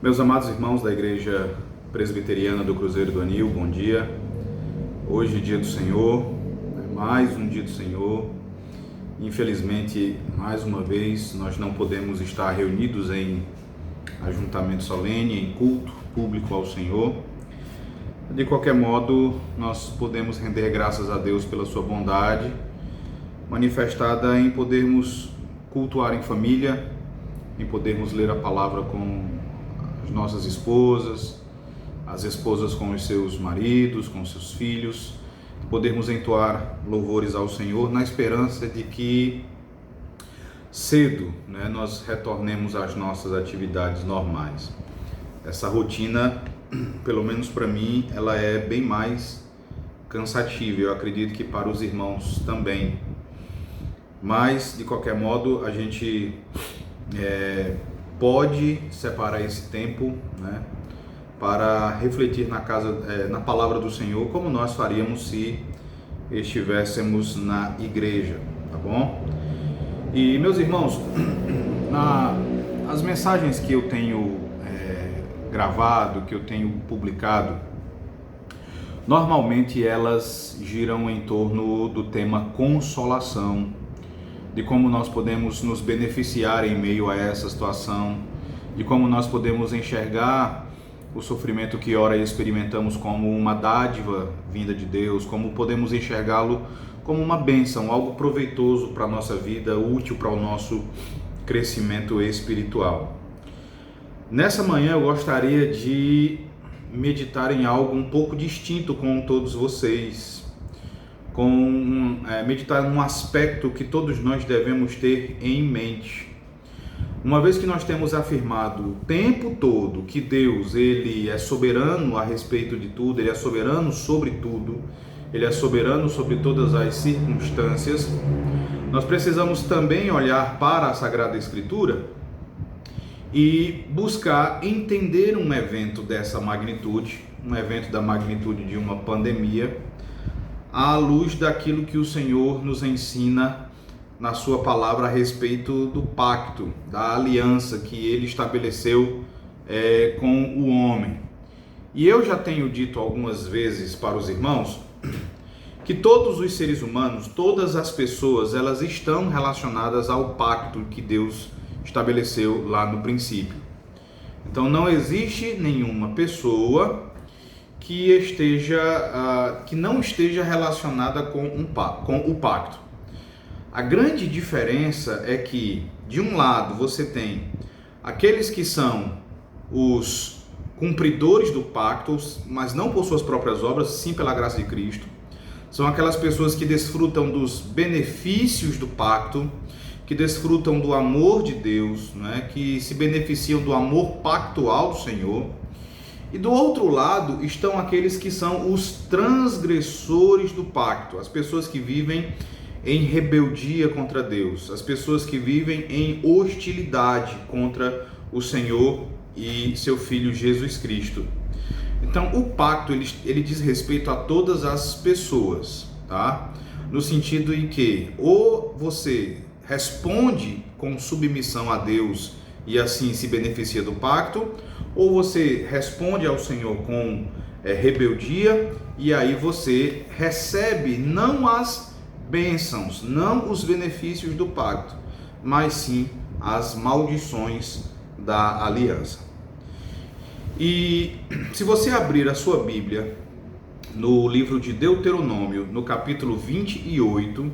Meus amados irmãos da Igreja Presbiteriana do Cruzeiro do Anil, bom dia. Hoje, dia do Senhor, mais um dia do Senhor. Infelizmente, mais uma vez, nós não podemos estar reunidos em ajuntamento solene, em culto público ao Senhor. De qualquer modo, nós podemos render graças a Deus pela sua bondade, manifestada em podermos cultuar em família, em podermos ler a palavra com as nossas esposas, as esposas com os seus maridos, com os seus filhos, podermos entoar louvores ao Senhor na esperança de que cedo, nós retornemos às nossas atividades normais. Essa rotina, pelo menos para mim, ela é bem mais cansativa, eu acredito que para os irmãos também. Mas, de qualquer modo, a gente pode separar esse tempo, para refletir na palavra do Senhor, como nós faríamos se estivéssemos na igreja, tá bom? E, meus irmãos, as mensagens que eu tenho gravado, que eu tenho publicado, normalmente elas giram em torno do tema consolação, de como nós podemos nos beneficiar em meio a essa situação, de como nós podemos enxergar o sofrimento que ora experimentamos como uma dádiva vinda de Deus, como podemos enxergá-lo como uma bênção, algo proveitoso para a nossa vida, útil para o nosso crescimento espiritual. Nessa manhã eu gostaria de meditar em algo um pouco distinto com todos vocês, meditar num aspecto que todos nós devemos ter em mente. Uma vez que nós temos afirmado o tempo todo que Deus, Ele é soberano a respeito de tudo, Ele é soberano sobre tudo, Ele é soberano sobre todas as circunstâncias, nós precisamos também olhar para a Sagrada Escritura e buscar entender um evento dessa magnitude, um evento da magnitude de uma pandemia, à luz daquilo que o Senhor nos ensina na sua palavra a respeito do pacto, da aliança que Ele estabeleceu com o homem. E eu já tenho dito algumas vezes para os irmãos que todos os seres humanos, todas as pessoas, elas estão relacionadas ao pacto que Deus estabeleceu lá no princípio. Então não existe nenhuma pessoa que não esteja relacionada com o pacto. A grande diferença é que, de um lado, você tem aqueles que são os cumpridores do pacto, mas não por suas próprias obras, sim pela graça de Cristo. São aquelas pessoas que desfrutam dos benefícios do pacto, que desfrutam do amor de Deus, que se beneficiam do amor pactual do Senhor. E do outro lado estão aqueles que são os transgressores do pacto, as pessoas que vivem em rebeldia contra Deus, as pessoas que vivem em hostilidade contra o Senhor e seu Filho Jesus Cristo. Então o pacto ele diz respeito a todas as pessoas, tá? No sentido em que ou você responde com submissão a Deus e assim se beneficia do pacto, ou você responde ao Senhor com rebeldia e aí você recebe não as bênçãos, não os benefícios do pacto, mas sim as maldições da aliança. E se você abrir a sua Bíblia no livro de Deuteronômio, no capítulo 28,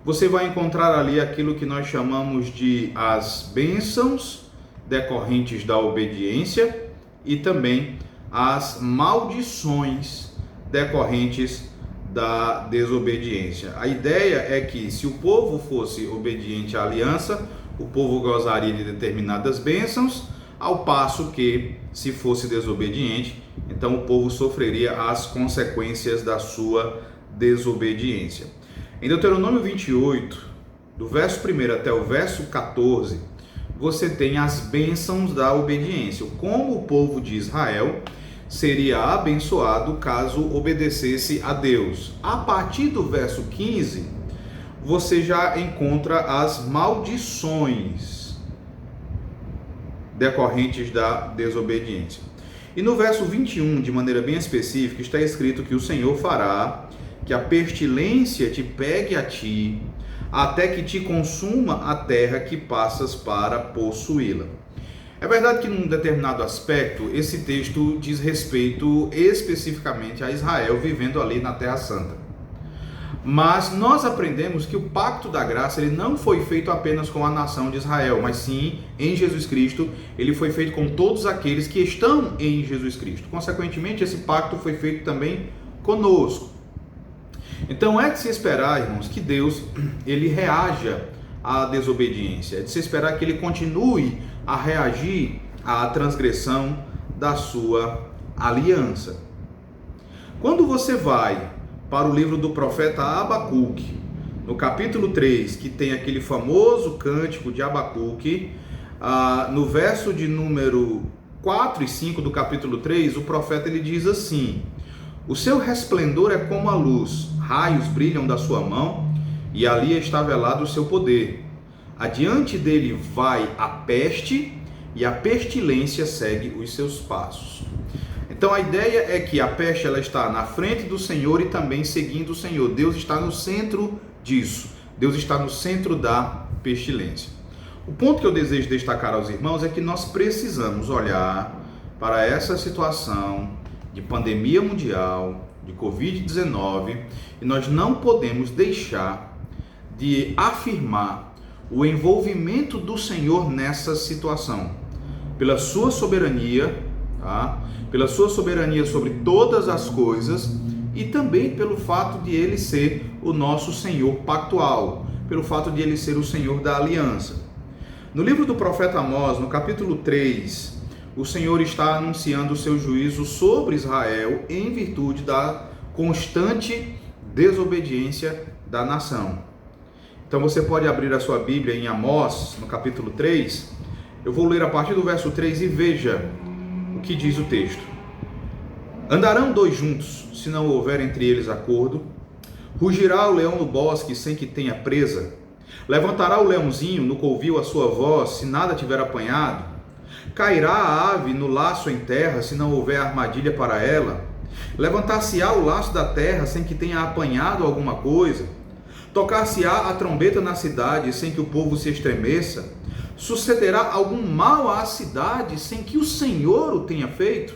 você vai encontrar ali aquilo que nós chamamos de as bênçãos decorrentes da obediência e também as maldições decorrentes da desobediência. A ideia é que se o povo fosse obediente à aliança, o povo gozaria de determinadas bênçãos, ao passo que, se fosse desobediente, então o povo sofreria as consequências da sua desobediência. Em Deuteronômio 28, do verso 1 até o verso 14, você tem as bênçãos da obediência, como o povo de Israel seria abençoado caso obedecesse a Deus. A partir do verso 15, você já encontra as maldições decorrentes da desobediência. E no verso 21, de maneira bem específica, está escrito que o Senhor fará que a pestilência te pegue a ti, até que te consuma a terra que passas para possuí-la. É verdade que num determinado aspecto, esse texto diz respeito especificamente a Israel vivendo ali na Terra Santa. Mas nós aprendemos que o pacto da graça ele não foi feito apenas com a nação de Israel, mas sim, em Jesus Cristo, ele foi feito com todos aqueles que estão em Jesus Cristo. Consequentemente, esse pacto foi feito também conosco. Então é de se esperar, irmãos, que Deus ele reaja à desobediência. É de se esperar que ele continue a reagir à transgressão da sua aliança. Quando você vai para o livro do profeta Abacuque, no capítulo 3, que tem aquele famoso cântico de Abacuque, no verso de número 4 e 5 do capítulo 3, o profeta ele diz assim: o seu resplendor é como a luz, raios brilham da sua mão, e ali está velado o seu poder. Adiante dele vai a peste, e a pestilência segue os seus passos. Então a ideia é que a peste ela está na frente do Senhor e também seguindo o Senhor. Deus está no centro disso. Deus está no centro da pestilência. O ponto que eu desejo destacar aos irmãos é que nós precisamos olhar para essa situação de pandemia mundial, de Covid-19, e nós não podemos deixar de afirmar o envolvimento do Senhor nessa situação. Pela sua soberania, pela sua soberania sobre todas as coisas e também pelo fato de ele ser o nosso Senhor pactual, pelo fato de ele ser o Senhor da aliança. No livro do profeta Amós, no capítulo 3, o Senhor está anunciando o seu juízo sobre Israel em virtude da constante desobediência da nação. Então você pode abrir a sua Bíblia em Amós, no capítulo 3. Eu vou ler a partir do verso 3 e veja o que diz o texto. Andarão dois juntos, se não houver entre eles acordo? Rugirá o leão no bosque sem que tenha presa? Levantará o leãozinho no covil a sua voz, se nada tiver apanhado? Cairá a ave no laço em terra, se não houver armadilha para ela? Levantar-se-á o laço da terra sem que tenha apanhado alguma coisa? Tocar-se-á a trombeta na cidade sem que o povo se estremeça? Sucederá algum mal à cidade sem que o Senhor o tenha feito?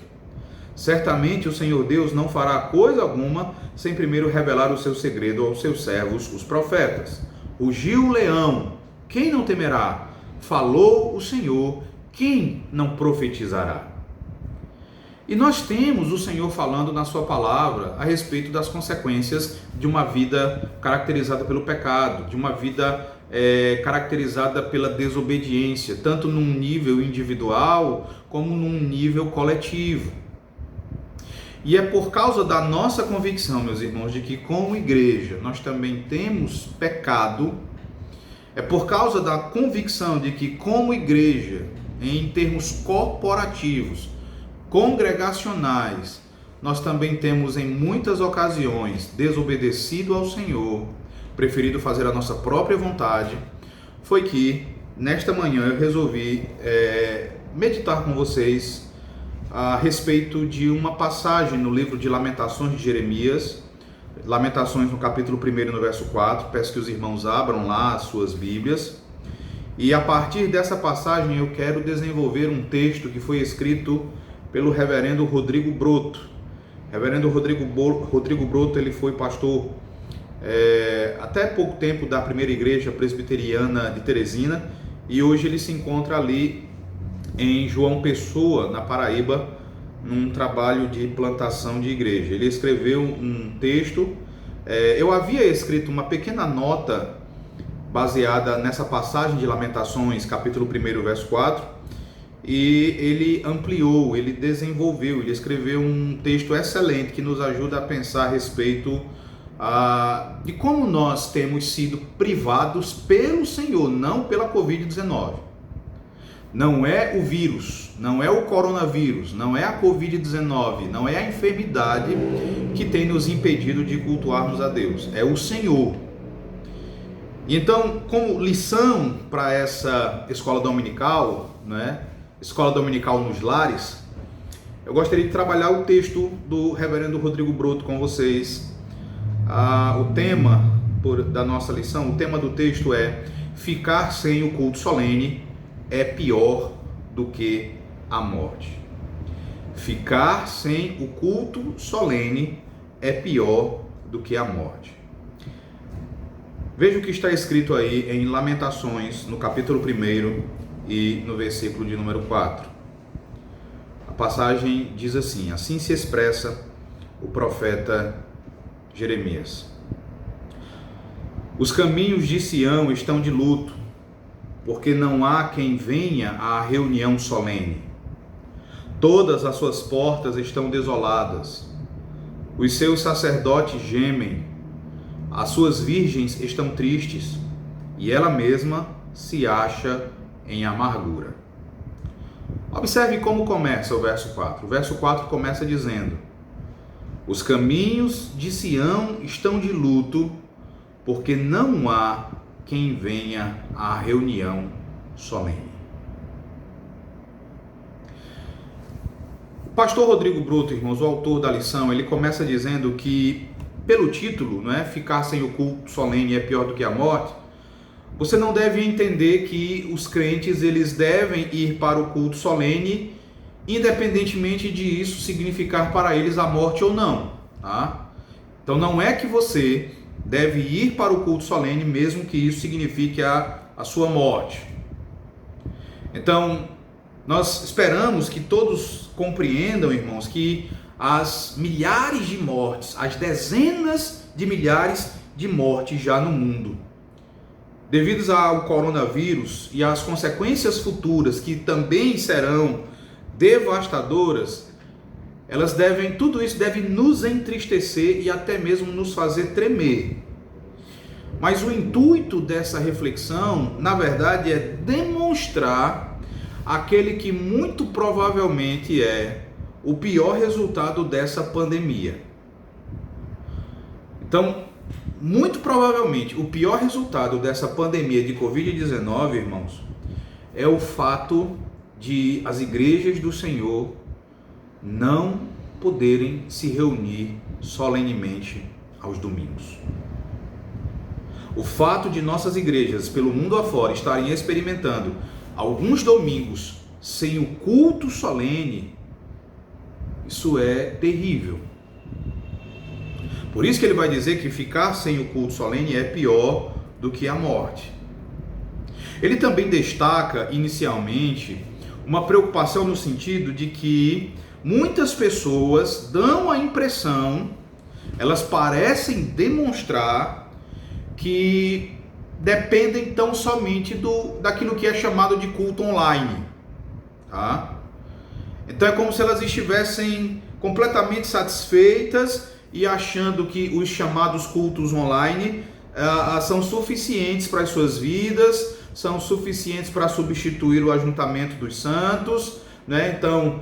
Certamente o Senhor Deus não fará coisa alguma sem primeiro revelar o seu segredo aos seus servos, os profetas. Rugiu o leão, quem não temerá? Falou o Senhor, quem não profetizará? E nós temos o Senhor falando na sua palavra a respeito das consequências de uma vida caracterizada pelo pecado, de uma vida caracterizada pela desobediência, tanto num nível individual como num nível coletivo. E é por causa da nossa convicção, meus irmãos, de que como igreja nós também temos pecado, é por causa da convicção de que como igreja, em termos corporativos, congregacionais, nós também temos em muitas ocasiões desobedecido ao Senhor, preferido fazer a nossa própria vontade, foi que nesta manhã eu resolvi meditar com vocês a respeito de uma passagem no livro de Lamentações de Jeremias, Lamentações no capítulo 1, no verso 4, peço que os irmãos abram lá as suas Bíblias, e a partir dessa passagem eu quero desenvolver um texto que foi escrito pelo reverendo Rodrigo Broto. Reverendo Rodrigo Broto, ele foi pastor até pouco tempo da primeira igreja presbiteriana de Teresina, e hoje ele se encontra ali em João Pessoa, na Paraíba, num trabalho de plantação de igreja. Ele escreveu um texto, eu havia escrito uma pequena nota baseada nessa passagem de Lamentações, capítulo 1, verso 4, e ele ampliou, ele desenvolveu, ele escreveu um texto excelente que nos ajuda a pensar a respeito de como nós temos sido privados pelo Senhor, não pela Covid-19. Não é o vírus, não é o coronavírus, não é a Covid-19, não é a enfermidade que tem nos impedido de cultuarmos a Deus, é o Senhor. Então, como lição para essa escola dominical, né, Escola Dominical nos Lares, eu gostaria de trabalhar o texto do reverendo Rodrigo Broto com vocês. O tema da nossa lição, o tema do texto é: ficar sem o culto solene é pior do que a morte. Ficar sem o culto solene é pior do que a morte. Veja o que está escrito aí em Lamentações, no capítulo 1 e no versículo de número 4. A passagem diz assim: assim se expressa o profeta Jeremias. Os caminhos de Sião estão de luto, porque não há quem venha à reunião solene. Todas as suas portas estão desoladas. Os seus sacerdotes gemem. As suas virgens estão tristes, e ela mesma se acha em amargura. Observe como começa o verso 4. O verso 4 começa dizendo: os caminhos de Sião estão de luto, porque não há quem venha à reunião solene. O pastor Rodrigo Broto, irmãos, o autor da lição, ele começa dizendo que, pelo título, não é, ficar sem o culto solene é pior do que a morte, você não deve entender que os crentes eles devem ir para o culto solene, independentemente de isso significar para eles a morte ou não. Tá? Então não é que você deve ir para o culto solene, mesmo que isso signifique a sua morte. Então, nós esperamos que todos compreendam, irmãos, que as milhares de mortes, as dezenas de milhares de mortes já no mundo, devido ao coronavírus e às consequências futuras que também serão devastadoras, tudo isso deve nos entristecer e até mesmo nos fazer tremer. Mas o intuito dessa reflexão, na verdade, é demonstrar aquele que muito provavelmente é o pior resultado dessa pandemia. Então, muito provavelmente, o pior resultado dessa pandemia de Covid-19, irmãos, é o fato de as igrejas do Senhor não poderem se reunir solenemente aos domingos. O fato de nossas igrejas pelo mundo afora estarem experimentando alguns domingos sem o culto solene, isso é terrível. Por isso que ele vai dizer que ficar sem o culto solene é pior do que a morte. Ele também destaca inicialmente uma preocupação no sentido de que muitas pessoas dão a impressão, elas parecem demonstrar que dependem tão somente daquilo que é chamado de culto online. Tá? Então é como se elas estivessem completamente satisfeitas e achando que os chamados cultos online são suficientes para as suas vidas, são suficientes para substituir o ajuntamento dos santos, né? Então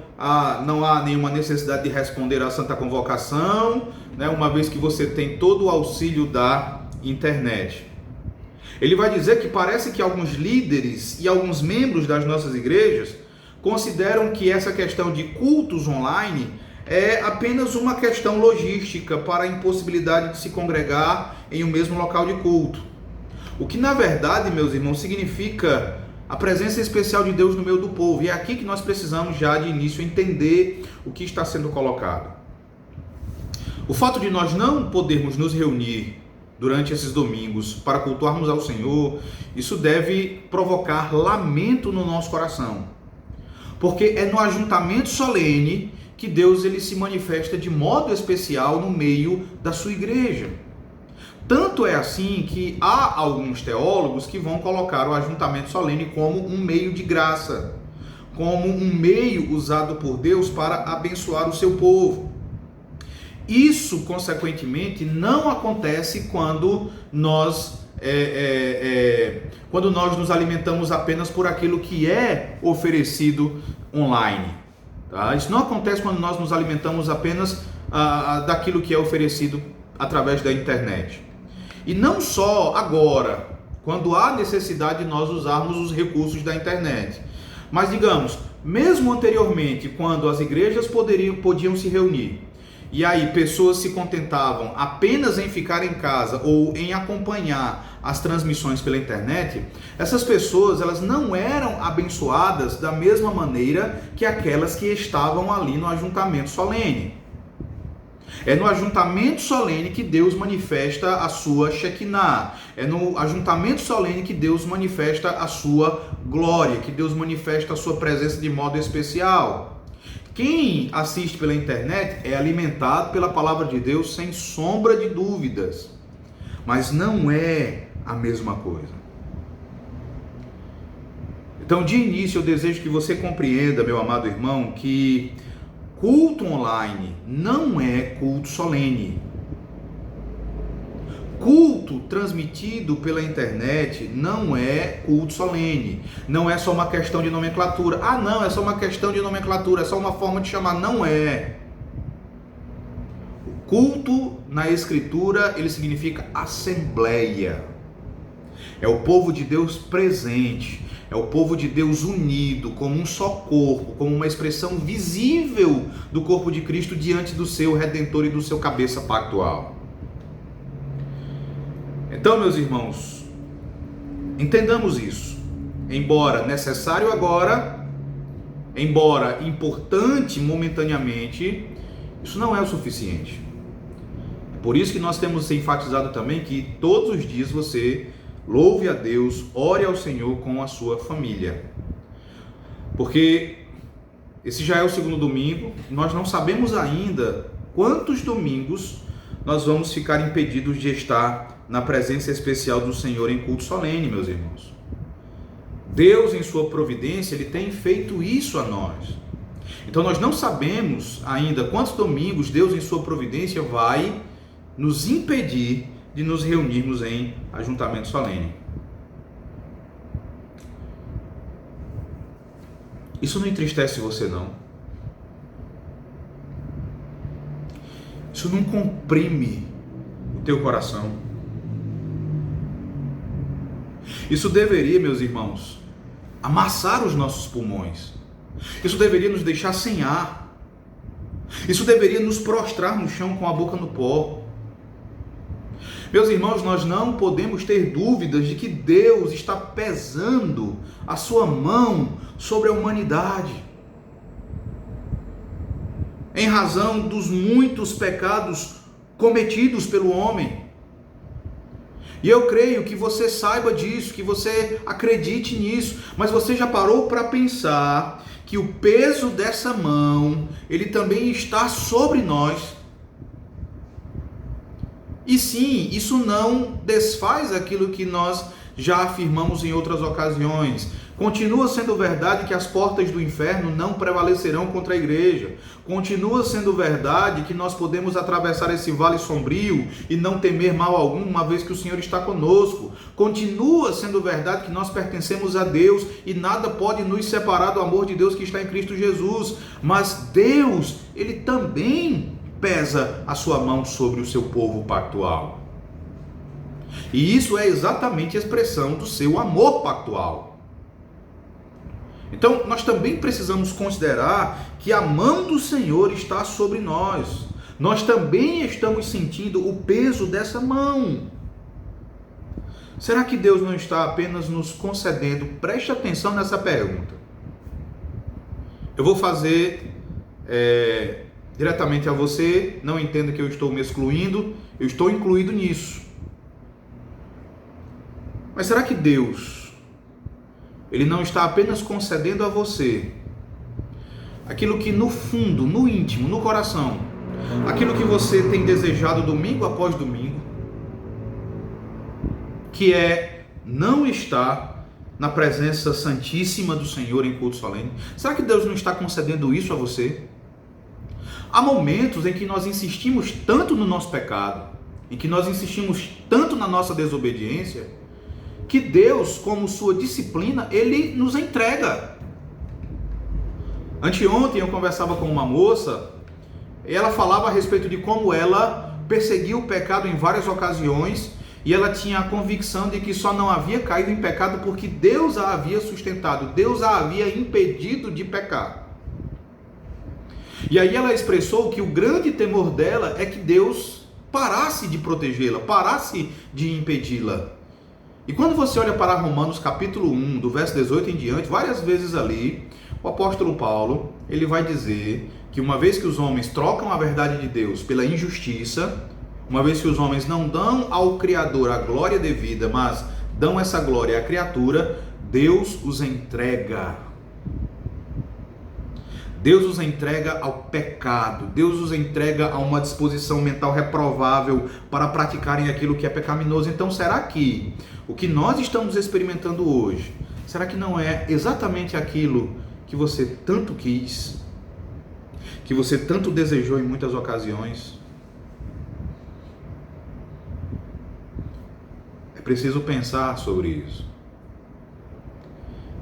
não há nenhuma necessidade de responder à Santa Convocação, né? Uma vez que você tem todo o auxílio da internet. Ele vai dizer que parece que alguns líderes e alguns membros das nossas igrejas consideram que essa questão de cultos online é apenas uma questão logística para a impossibilidade de se congregar em um mesmo local de culto. O que na verdade, meus irmãos, significa a presença especial de Deus no meio do povo. E é aqui que nós precisamos já de início entender o que está sendo colocado. O fato de nós não podermos nos reunir durante esses domingos para cultuarmos ao Senhor, isso deve provocar lamento no nosso coração. Porque é no ajuntamento solene que Deus ele se manifesta de modo especial no meio da sua igreja. Tanto é assim que há alguns teólogos que vão colocar o ajuntamento solene como um meio de graça, como um meio usado por Deus para abençoar o seu povo. Isso, consequentemente, não acontece quando nós nos alimentamos apenas por aquilo que é oferecido online. Tá? Isso não acontece quando nós nos alimentamos apenas daquilo que é oferecido através da internet. E não só agora, quando há necessidade de nós usarmos os recursos da internet, mas digamos, mesmo anteriormente, quando as igrejas podiam se reunir, e aí pessoas se contentavam apenas em ficar em casa ou em acompanhar as transmissões pela internet, essas pessoas elas não eram abençoadas da mesma maneira que aquelas que estavam ali no ajuntamento solene. É no ajuntamento solene que Deus manifesta a sua Shekinah. É no ajuntamento solene que Deus manifesta a sua glória, que Deus manifesta a sua presença de modo especial. Quem assiste pela internet é alimentado pela palavra de Deus sem sombra de dúvidas, mas não é a mesma coisa. Então, de início, eu desejo que você compreenda, meu amado irmão, que culto online não é culto solene. Culto transmitido pela internet não é culto solene. Não é só uma questão de nomenclatura. Ah, não, é só uma questão de nomenclatura, é só uma forma de chamar. Não é. O culto na Escritura, ele significa assembleia. É o povo de Deus presente. É o povo de Deus unido como um só corpo, como uma expressão visível do corpo de Cristo diante do seu Redentor e do seu cabeça pactual. Então, meus irmãos, entendamos isso. Embora necessário agora, embora importante momentaneamente, isso não é o suficiente. É por isso que nós temos enfatizado também que todos os dias você louve a Deus, ore ao Senhor com a sua família. Porque esse já é o segundo domingo, nós não sabemos ainda quantos domingos nós vamos ficar impedidos de estar na presença especial do Senhor em culto solene, meus irmãos. Deus, em sua providência, Ele tem feito isso a nós. Então nós não sabemos ainda quantos domingos Deus, em sua providência, vai nos impedir de nos reunirmos em ajuntamento solene. Isso não entristece você, não? Isso não comprime o teu coração? Isso deveria, meus irmãos, amassar os nossos pulmões. Isso deveria nos deixar sem ar. Isso deveria nos prostrar no chão com a boca no pó. Meus irmãos, nós não podemos ter dúvidas de que Deus está pesando a sua mão sobre a humanidade, em razão dos muitos pecados cometidos pelo homem. E eu creio que você saiba disso, que você acredite nisso, mas você já parou para pensar que o peso dessa mão, ele também está sobre nós? E sim, isso não desfaz aquilo que nós já afirmamos em outras ocasiões. Continua sendo verdade que as portas do inferno não prevalecerão contra a igreja. Continua sendo verdade que nós podemos atravessar esse vale sombrio e não temer mal algum, uma vez que o Senhor está conosco. Continua sendo verdade que nós pertencemos a Deus e nada pode nos separar do amor de Deus que está em Cristo Jesus. Mas Deus, Ele também pesa a sua mão sobre o seu povo pactual. E isso é exatamente a expressão do seu amor pactual. Então, nós também precisamos considerar que a mão do Senhor está sobre nós. Nós também estamos sentindo o peso dessa mão. Será que Deus não está apenas nos concedendo? Preste atenção nessa pergunta. Eu vou fazer diretamente a você, não entenda que eu estou me excluindo, eu estou incluído nisso. Mas será que Deus, Ele não está apenas concedendo a você aquilo que no fundo, no íntimo, no coração, aquilo que você tem desejado domingo após domingo, que é não estar na presença santíssima do Senhor em culto solene? Será que Deus não está concedendo isso a você? Há momentos em que nós insistimos tanto no nosso pecado, em que nós insistimos tanto na nossa desobediência, que Deus, como sua disciplina, Ele nos entrega. Anteontem eu conversava com uma moça, e ela falava a respeito de como ela perseguiu o pecado em várias ocasiões, E ela tinha a convicção de que só não havia caído em pecado porque Deus a havia sustentado, Deus a havia impedido de pecar. E aí ela expressou que o grande temor dela é que Deus parasse de protegê-la, parasse de impedi-la. E quando você olha para Romanos capítulo 1, do verso 18 em diante, várias vezes ali, o apóstolo Paulo, ele vai dizer que uma vez que os homens trocam a verdade de Deus pela injustiça, uma vez que os homens não dão ao Criador a glória devida, mas dão essa glória à criatura, Deus os entrega. Deus os entrega ao pecado, Deus os entrega a uma disposição mental reprovável para praticarem aquilo que é pecaminoso. Então, será que o que nós estamos experimentando hoje, será que não é exatamente aquilo que você tanto quis, que você tanto desejou em muitas ocasiões? É preciso pensar sobre isso.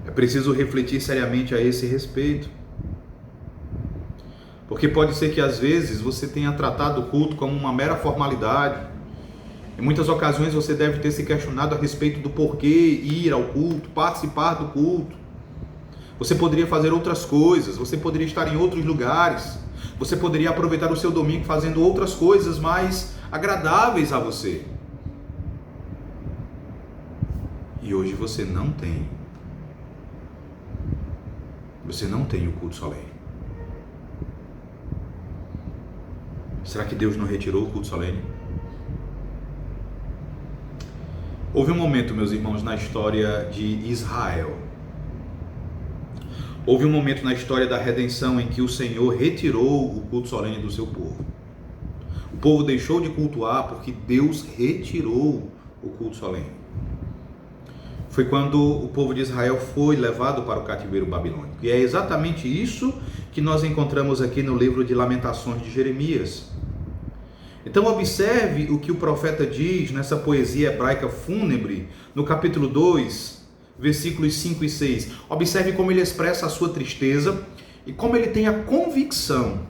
É preciso refletir seriamente a esse respeito. Porque pode ser que às vezes você tenha tratado o culto como uma mera formalidade. Em muitas ocasiões você deve ter se questionado a respeito do porquê ir ao culto, participar do culto. Você poderia fazer outras coisas, você poderia estar em outros lugares, você poderia aproveitar o seu domingo fazendo outras coisas mais agradáveis a você. E hoje você não tem. Você não tem o culto solene. Será que Deus não retirou o culto solene? Houve um momento, meus irmãos, na história de Israel. Houve um momento na história da redenção em que o Senhor retirou o culto solene do seu povo. O povo deixou de cultuar porque Deus retirou o culto solene. Foi quando o povo de Israel foi levado para o cativeiro babilônico. E é exatamente isso que nós encontramos aqui no livro de Lamentações de Jeremias. Então observe o que o profeta diz nessa poesia hebraica fúnebre, no capítulo 2, versículos 5 e 6. Observe como ele expressa a sua tristeza e como ele tem a convicção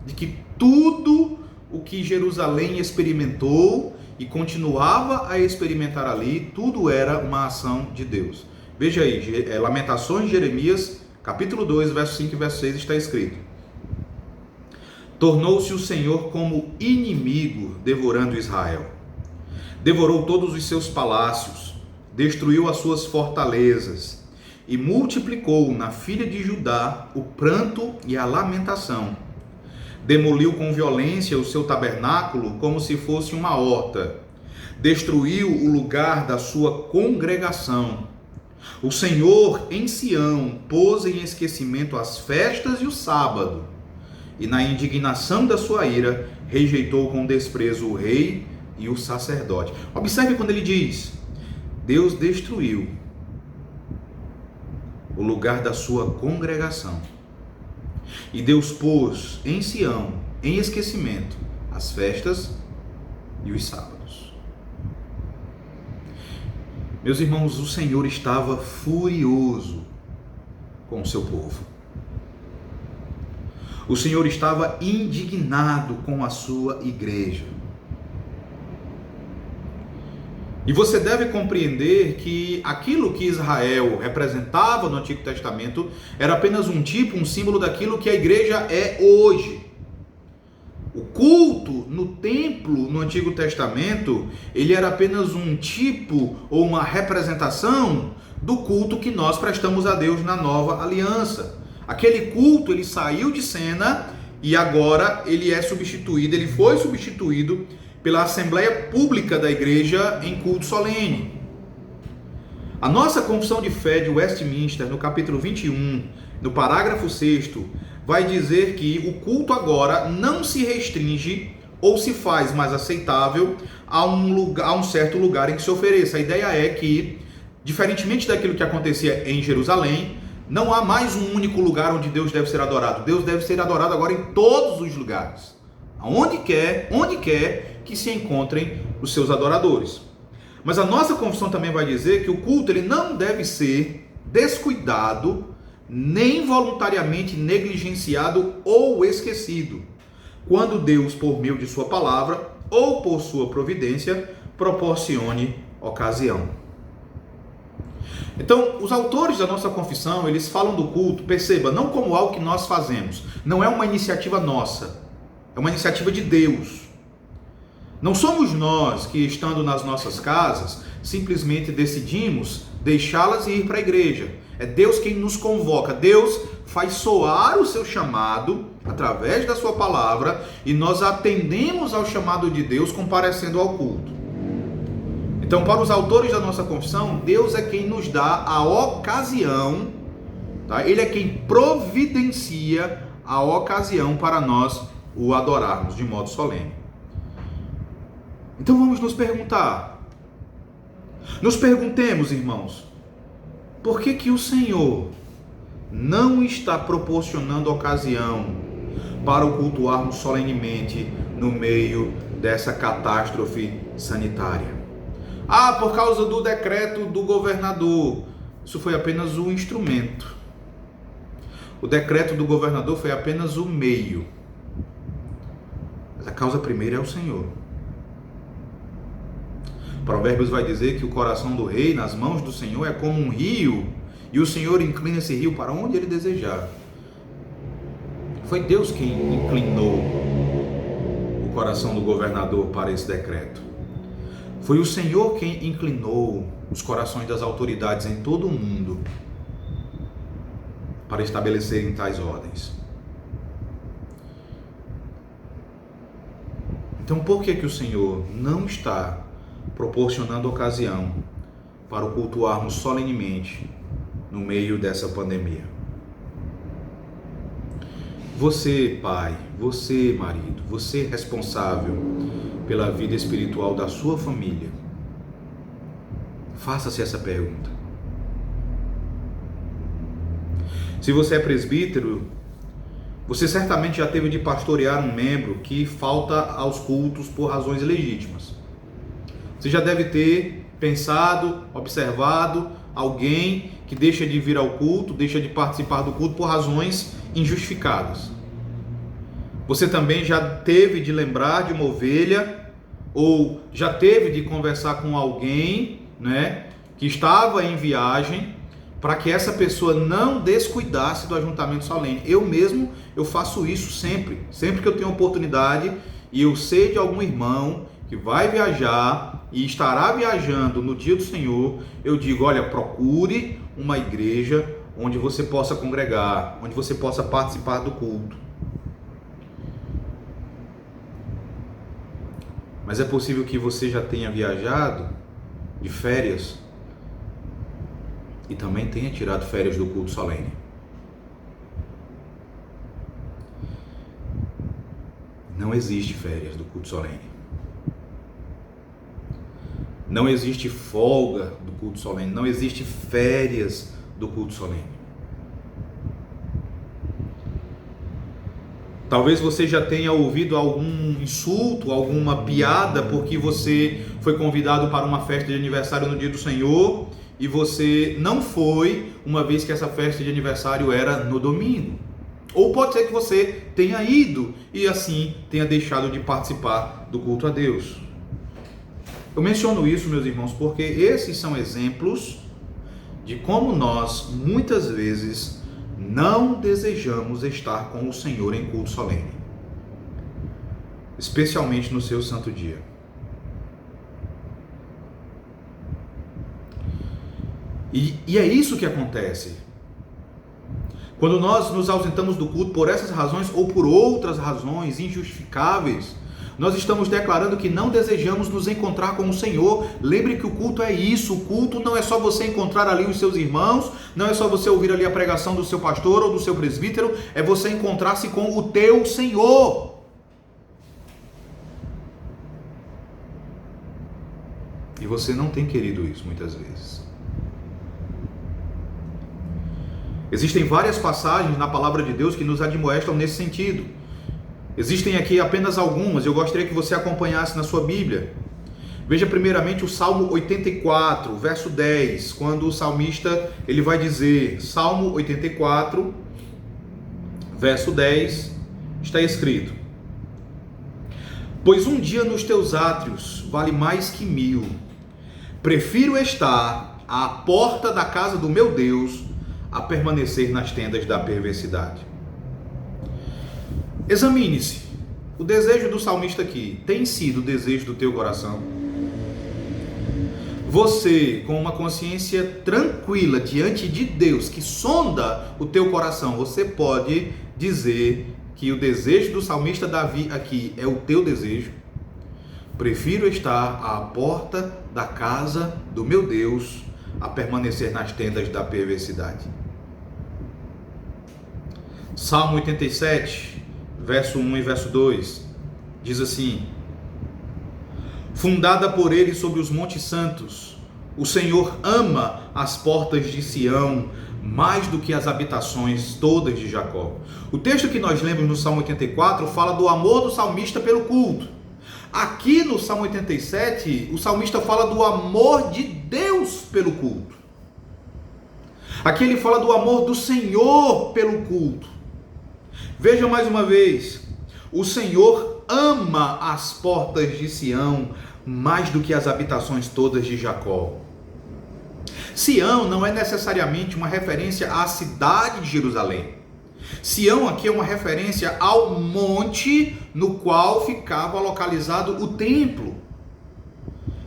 de que tudo o que Jerusalém experimentou e continuava a experimentar ali, tudo era uma ação de Deus. Veja aí, Lamentações de Jeremias, capítulo 2, verso 5 e verso 6, está escrito: tornou-se o Senhor como inimigo, devorando Israel. Devorou todos os seus palácios, destruiu as suas fortalezas e multiplicou na filha de Judá o pranto e a lamentação. Demoliu com violência o seu tabernáculo como se fosse uma horta. Destruiu o lugar da sua congregação. O Senhor em Sião pôs em esquecimento as festas e o sábado. E na indignação da sua ira, rejeitou com desprezo o rei e o sacerdote. Observe quando ele diz: Deus destruiu o lugar da sua congregação. E Deus pôs em Sião, em esquecimento, as festas e os sábados. Meus irmãos, o Senhor estava furioso com o seu povo. O Senhor estava indignado com a sua igreja. E você deve compreender que aquilo que Israel representava no Antigo Testamento era apenas um tipo, um símbolo daquilo que a igreja é hoje. O culto no templo no Antigo Testamento, ele era apenas um tipo ou uma representação do culto que nós prestamos a Deus na Nova Aliança. Aquele culto, ele saiu de cena e agora ele foi substituído pela Assembleia Pública da Igreja em culto solene. A nossa Confissão de Fé de Westminster, no capítulo 21, no parágrafo 6º, vai dizer que o culto agora não se restringe ou se faz mais aceitável a um certo lugar em que se ofereça. A ideia é que, diferentemente daquilo que acontecia em Jerusalém, não há mais um único lugar onde Deus deve ser adorado. Deus deve ser adorado agora em todos os lugares, onde quer que se encontrem os seus adoradores. Mas a nossa confissão também vai dizer que o culto ele não deve ser descuidado, nem voluntariamente negligenciado ou esquecido, quando Deus, por meio de sua palavra ou por sua providência, proporcione ocasião. Então, os autores da nossa confissão, eles falam do culto, perceba, não como algo que nós fazemos, não é uma iniciativa nossa, é uma iniciativa de Deus. Não somos nós que, estando nas nossas casas, simplesmente decidimos deixá-las e ir para a igreja. É Deus quem nos convoca, Deus faz soar o seu chamado através da sua palavra e nós atendemos ao chamado de Deus comparecendo ao culto. Então, para os autores da nossa confissão, Deus é quem nos dá a ocasião, tá? Ele é quem providencia a ocasião para nós o adorarmos de modo solene. Então vamos nos perguntar. Nos perguntemos, irmãos, por que o Senhor não está proporcionando ocasião para o cultuarmos solenemente no meio dessa catástrofe sanitária? Ah, por causa do decreto do governador. Isso foi apenas um instrumento. O decreto do governador foi apenas o meio. Mas a causa primeira é o Senhor. Provérbios vai dizer que o coração do rei nas mãos do Senhor é como um rio, e o Senhor inclina esse rio para onde ele desejar. Foi Deus quem inclinou o coração do governador para esse decreto. Foi o Senhor quem inclinou os corações das autoridades em todo o mundo para estabelecerem tais ordens. Então, por que o Senhor não está proporcionando ocasião para o cultuarmos solenemente no meio dessa pandemia? Você, pai, você, marido, você responsável pela vida espiritual da sua família, faça-se essa pergunta. Se você é presbítero, você certamente já teve de pastorear um membro que falta aos cultos por razões legítimas. Você já deve ter pensado, observado alguém que deixa de vir ao culto, deixa de participar do culto por razões injustificadas. Você também já teve de lembrar de uma ovelha, ou já teve de conversar com alguém, né, que estava em viagem, para que essa pessoa não descuidasse do ajuntamento solene. Eu mesmo, eu faço isso sempre que eu tenho oportunidade e eu sei de algum irmão que vai viajar e estará viajando no dia do Senhor, eu digo, olha, procure uma igreja onde você possa congregar, onde você possa participar do culto. Mas é possível que você já tenha viajado de férias e também tenha tirado férias do culto solene. Não existe férias do culto solene. Não existe folga do culto solene. Não existe férias do culto solene. Talvez você já tenha ouvido algum insulto, alguma piada, porque você foi convidado para uma festa de aniversário no dia do Senhor e você não foi, uma vez que essa festa de aniversário era no domingo. Ou pode ser que você tenha ido e assim tenha deixado de participar do culto a Deus. Eu menciono isso, meus irmãos, porque esses são exemplos de como nós, muitas vezes, não desejamos estar com o Senhor em culto solene, especialmente no seu santo dia. E é isso que acontece. Quando nós nos ausentamos do culto por essas razões ou por outras razões injustificáveis, nós estamos declarando que não desejamos nos encontrar com o Senhor. Lembre que o culto é isso. O culto não é só você encontrar ali os seus irmãos, não é só você ouvir ali a pregação do seu pastor ou do seu presbítero, é você encontrar-se com o teu Senhor. E você não tem querido isso muitas vezes. Existem várias passagens na palavra de Deus que nos admoestam nesse sentido. Existem aqui apenas algumas, eu gostaria que você acompanhasse na sua Bíblia. Veja primeiramente o Salmo 84, verso 10, quando o salmista ele vai dizer, Salmo 84, verso 10, está escrito: Pois um dia nos teus átrios vale mais que 1000. Prefiro estar à porta da casa do meu Deus a permanecer nas tendas da perversidade. Examine-se. O desejo do salmista aqui tem sido o desejo do teu coração? Você, com uma consciência tranquila diante de Deus, que sonda o teu coração, você pode dizer que o desejo do salmista Davi aqui é o teu desejo? Prefiro estar à porta da casa do meu Deus a permanecer nas tendas da perversidade. Salmo 87, verso 1 e verso 2, diz assim: fundada por ele sobre os montes santos, o Senhor ama as portas de Sião mais do que as habitações todas de Jacó. O texto que nós lemos no Salmo 84 fala do amor do salmista pelo culto. Aqui no Salmo 87, o salmista fala do amor de Deus pelo culto. Aqui ele fala do amor do Senhor pelo culto. Veja mais uma vez, o Senhor ama as portas de Sião mais do que as habitações todas de Jacó. Sião não é necessariamente uma referência à cidade de Jerusalém. Sião aqui é uma referência ao monte no qual ficava localizado o templo.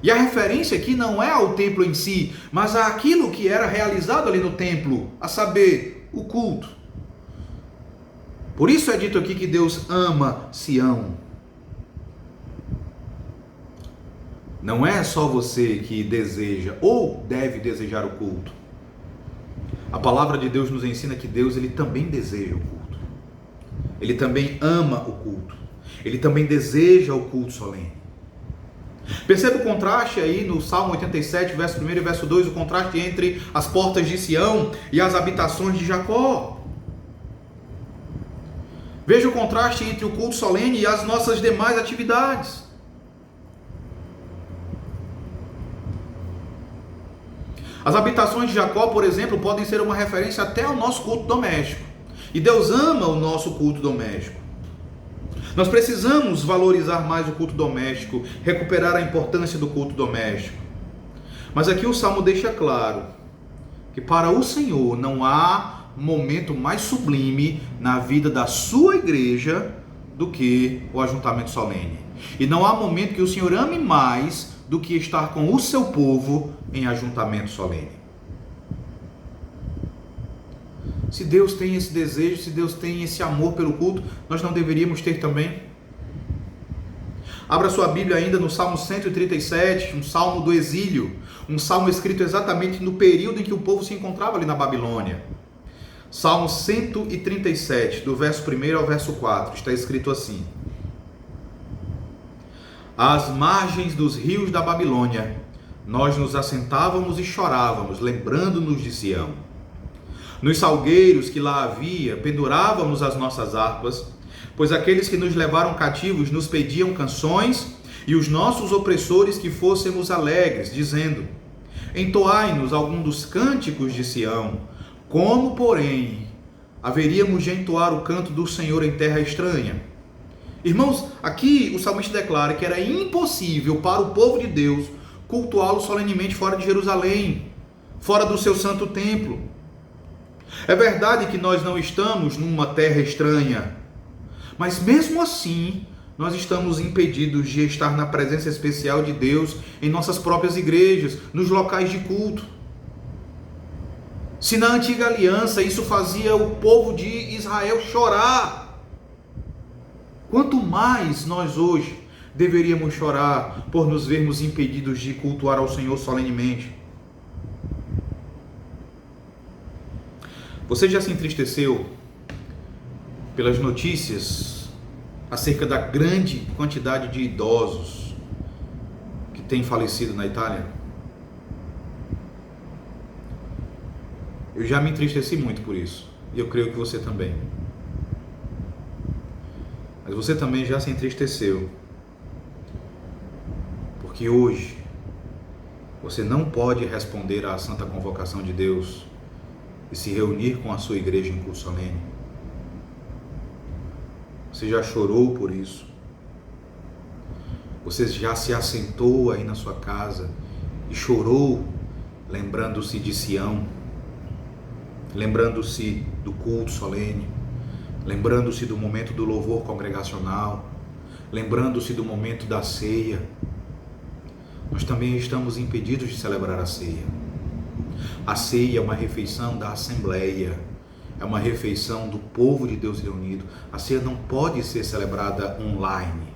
E a referência aqui não é ao templo em si, mas àquilo que era realizado ali no templo, a saber, o culto. Por isso é dito aqui que Deus ama Sião. Não é só você que deseja ou deve desejar o culto. A palavra de Deus nos ensina que Deus ele também deseja o culto. Ele também ama o culto. Ele também deseja o culto solene. Perceba o contraste aí no Salmo 87, verso 1 e verso 2, o contraste entre as portas de Sião e as habitações de Jacó. Veja o contraste entre o culto solene e as nossas demais atividades. As habitações de Jacó, por exemplo, podem ser uma referência até ao nosso culto doméstico. E Deus ama o nosso culto doméstico. Nós precisamos valorizar mais o culto doméstico, recuperar a importância do culto doméstico. Mas aqui o Salmo deixa claro que para o Senhor não há momento mais sublime na vida da sua igreja do que o ajuntamento solene. E não há momento que o Senhor ame mais do que estar com o seu povo em ajuntamento solene. Se Deus tem esse desejo, se Deus tem esse amor pelo culto, nós não deveríamos ter também? Abra sua Bíblia ainda no Salmo 137, um salmo do exílio, um salmo escrito exatamente no período em que o povo se encontrava ali na Babilônia. Salmo 137, do verso 1 ao verso 4, está escrito assim: às margens dos rios da Babilônia, nós nos assentávamos e chorávamos, lembrando-nos de Sião. Nos salgueiros que lá havia, pendurávamos as nossas harpas, pois aqueles que nos levaram cativos nos pediam canções, e os nossos opressores que fôssemos alegres, dizendo: entoai-nos algum dos cânticos de Sião. Como, porém, haveríamos de entoar o canto do Senhor em terra estranha? Irmãos, aqui o salmista declara que era impossível para o povo de Deus cultuá-lo solenemente fora de Jerusalém, fora do seu santo templo. É verdade que nós não estamos numa terra estranha, mas mesmo assim nós estamos impedidos de estar na presença especial de Deus em nossas próprias igrejas, nos locais de culto. Se na antiga aliança isso fazia o povo de Israel chorar, quanto mais nós hoje deveríamos chorar por nos vermos impedidos de cultuar ao Senhor solenemente. Você já se entristeceu pelas notícias acerca da grande quantidade de idosos que têm falecido na Itália? Eu já me entristeci muito por isso, e eu creio que você também. Mas você também já se entristeceu, porque hoje você não pode responder à santa convocação de Deus e se reunir com a sua igreja em culto solene. Você já chorou por isso. Você já se assentou aí na sua casa e chorou, lembrando-se de Sião, lembrando-se do culto solene, lembrando-se do momento do louvor congregacional, lembrando-se do momento da ceia. Nós também estamos impedidos de celebrar a ceia. A ceia é uma refeição da assembleia, é uma refeição do povo de Deus reunido. A ceia não pode ser celebrada online.